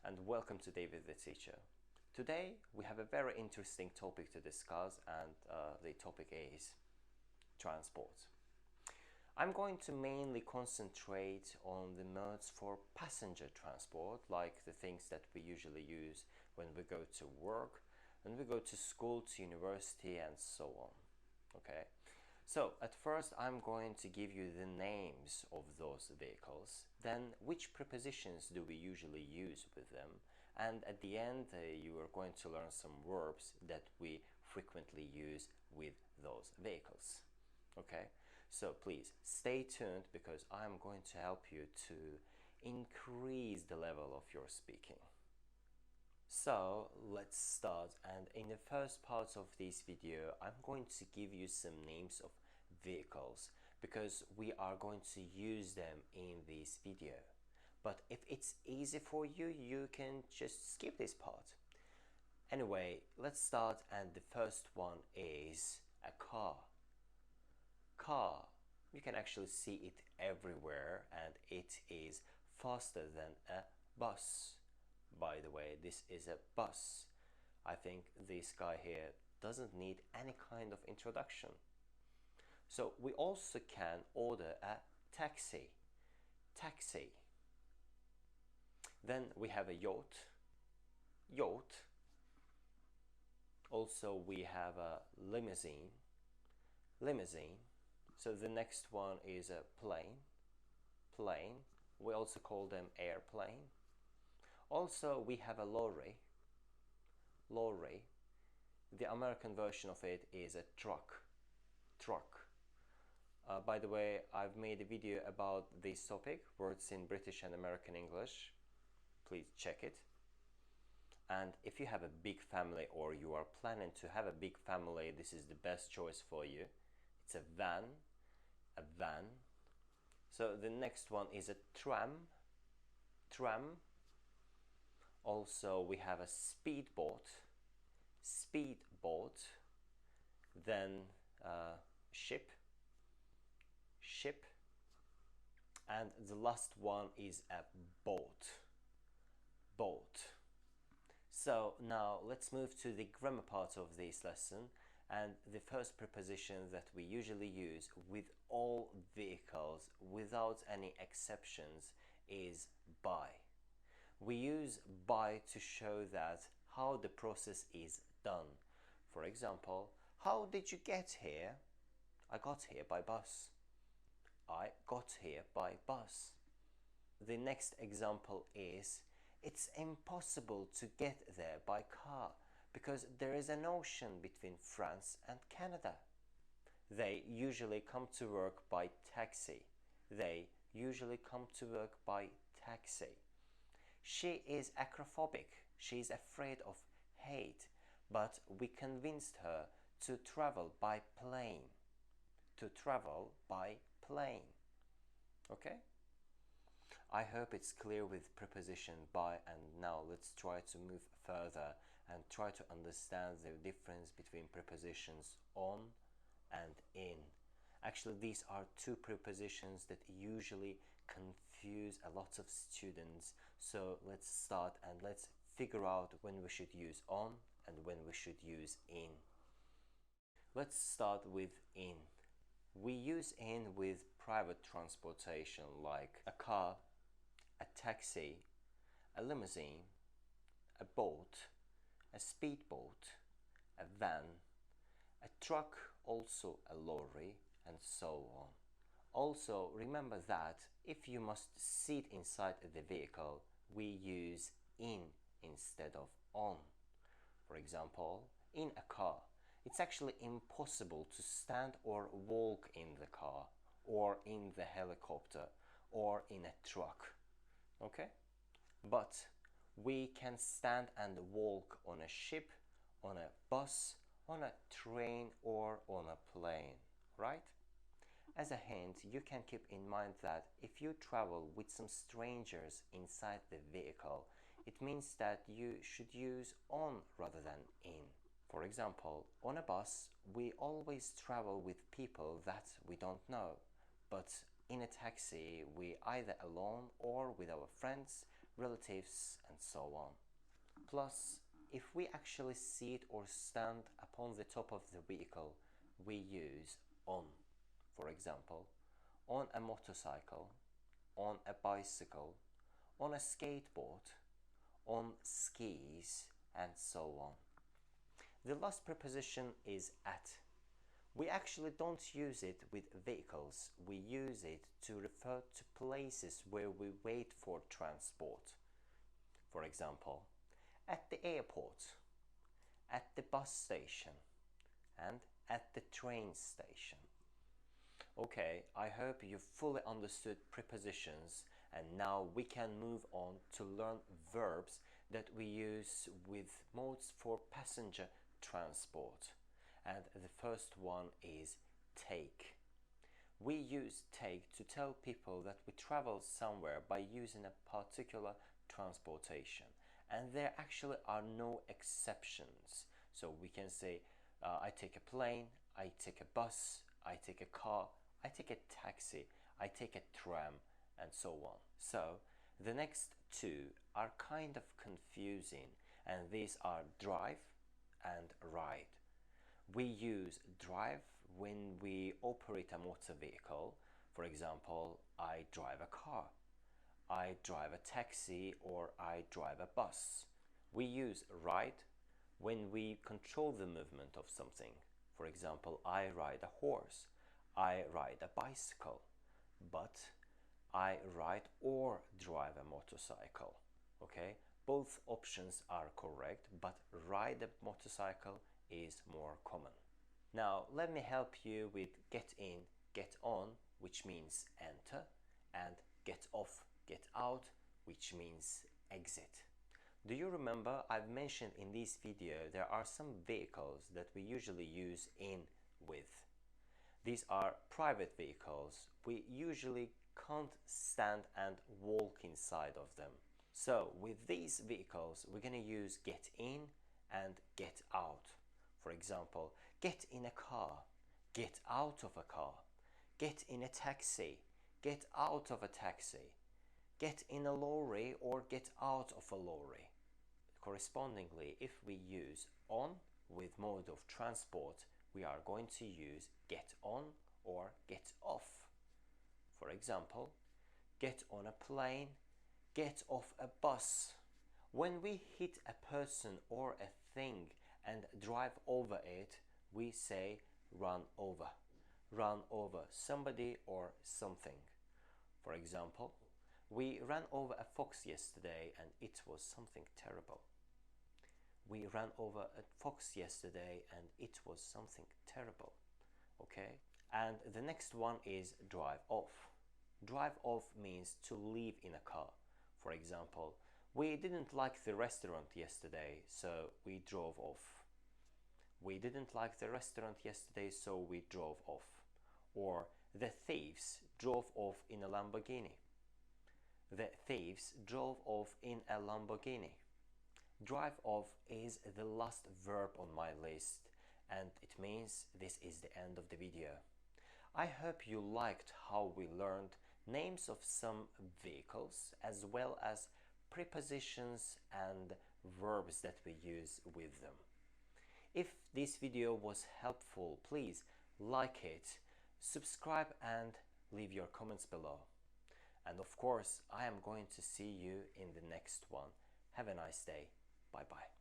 and welcome to David the Teacher. Today we have a very interesting topic to discuss, and the topic is transport. I'm going to mainly concentrate on the modes for passenger transport, like the things that we usually use when we go to work, when we go to school, to university, and so on. Okay, so at first I'm going to give you the names of those vehicles, then which prepositions do we usually use with them, and at the end you are going to learn some verbs that we frequently use with those vehicles. Okay, so please stay tuned because I'm going to help you to increase the level of your speaking. So let's start, and in the first part of this video I'm going to give you some names of vehicles because we are going to use them in this video. But if it's easy for you, you can just skip this part. Anyway, let's start, and the first one is a car. Car, you can actually see it everywhere, and it is faster than a bus. By the way, this is a bus. I think this guy here doesn't need any kind of introduction. So we also can order a taxi. Taxi. Then we have a yacht. Yacht. Also we have a limousine. Limousine. So the next one is a plane. Plane. We also call them airplane. Also we have a lorry. Lorry. The American version of it is a truck. Truck. By the way, I've made a video about this topic, words in British and American English. Please check it. And if you have a big family, or you are planning to have a big family, this is the best choice for you. It's a van. A van. So the next one is a tram. Tram. Also we have a speedboat. Speedboat. Then ship. Ship. And the last one is a boat. Boat. So now let's move to the grammar part of this lesson, and the first preposition that we usually use with all vehicles without any exceptions is by. We use by to show that how the process is done. For example, how did you get here? I got here by bus. I got here by bus. The next example is, it's impossible to get there by car because there is an ocean between France and Canada. They usually come to work by taxi. They usually come to work by taxi. She is acrophobic. She is afraid of height, but we convinced her to travel by plane. To travel by plane. Okay? I hope it's clear with preposition by, and now let's try to move further and try to understand the difference between prepositions on and in. Actually, these are two prepositions that usually confuse a lot of students. So let's start and let's figure out when we should use on and when we should use in. Let's start with in. We use in with private transportation like a car, a taxi, a limousine, a boat, a speedboat, a van, a truck, also a lorry, and so on. Also remember that if you must sit inside the vehicle, we use in instead of on. For example, in a car, it's actually impossible to stand or walk in the car, or in the helicopter, or in a truck. Okay? But we can stand and walk on a ship, on a bus, on a train, or on a plane, right? As a hint, you can keep in mind that if you travel with some strangers inside the vehicle, it means that you should use on rather than in. For example, on a bus, we always travel with people that we don't know, but in a taxi, we either alone or with our friends relatives, and so on. Plus, if we actually sit or stand upon the top of the vehicle, we use on. For example, on a motorcycle, on a bicycle, on a skateboard, on skis, and so on. The last preposition is at. We actually don't use it with vehicles, we use it to refer to places where we wait for transport. For example, at the airport, at the bus station, and at the train station. Okay, I hope you fully understood prepositions, and now we can move on to learn verbs that we use with modes for passenger transport. And the first one is take. We use take to tell people that we travel somewhere by using a particular transportation, and there actually are no exceptions. So we can say I take a plane, I take a bus, I take a car, I take a taxi, I take a tram, and so on. So the next two are kind of confusing, and these are drive and ride. We use drive when we operate a motor vehicle. For example, I drive a car, I drive a taxi, or I drive a bus. We use ride when we control the movement of something. For example, I ride a horse, I ride a bicycle, but I ride or drive a motorcycle. Okay, both options are correct, but ride a motorcycle is more common. Now let me help you with get in, get on, which means enter, and get off, get out, which means exit. Do you remember I've mentioned in this video there are some vehicles that we usually use in with. These are private vehicles. We usually can't stand and walk inside of them. So with these vehicles we're going to use get in and get out. For example, get in a car, get out of a car, get in a taxi, get out of a taxi, get in a lorry or get out of a lorry. Correspondingly, if we use on with mode of transport, we are going to use get on or get off. For example, get on a plane, get off a bus. When we hit a person or a thing and drive over it, we say run over. Run over somebody or something. For example, we ran over a fox yesterday and it was something terrible. We ran over a fox yesterday and it was something terrible. Okay? And the next one is drive off. Drive off means to leave in a car. For example, we didn't like the restaurant yesterday, so we drove off. We didn't like the restaurant yesterday, so we drove off. Or the thieves drove off in a Lamborghini. The thieves drove off in a Lamborghini. Drive off is the last verb on my list, and it means this is the end of the video. I hope you liked how we learned names of some vehicles as well as prepositions and verbs that we use with them. If this video was helpful, please like it, subscribe and leave your comments below. And of course, I am going to see you in the next one. Have a nice day. Bye bye.